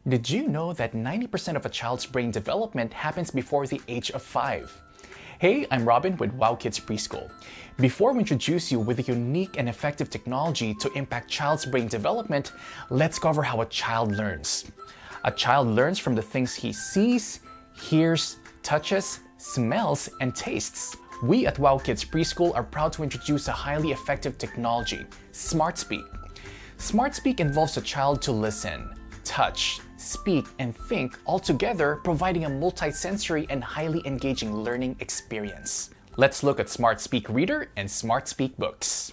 Did you know that 90% of a child's brain development happens before the age of 5? Hey, I'm Robin with Wowkids Preschool. Before we introduce you with a unique and effective technology to impact child's brain development, let's cover how a child learns. A child learns from the things he sees, hears, touches, smells, and tastes. We at Wowkids Preschool are proud to introduce a highly effective technology, SmartSpeak. SmartSpeak involves a child to listen, touch, speak, and think all together, providing a multi-sensory and highly engaging learning experience. Let's look at SmartSpeak Reader and SmartSpeak Books.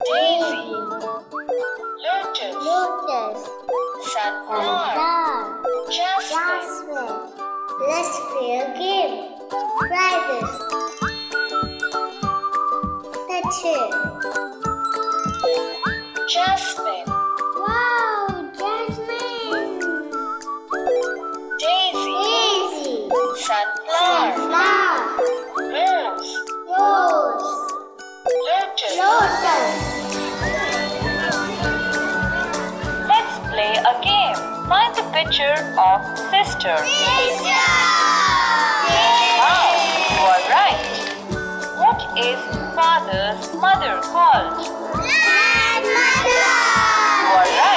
Daisy, Lotus, Sunflower, Jasmine. Let's play a game. Try this. Touch it. Jasmine, Wow, Jasmine. Daisy, Daisy. Sunflower, Flower. Rose, Rose. Lotus. Lotus. Let's play a game. Find the picture of sister. Wow, you are right. What is father's mother called? Grandmother. You are right.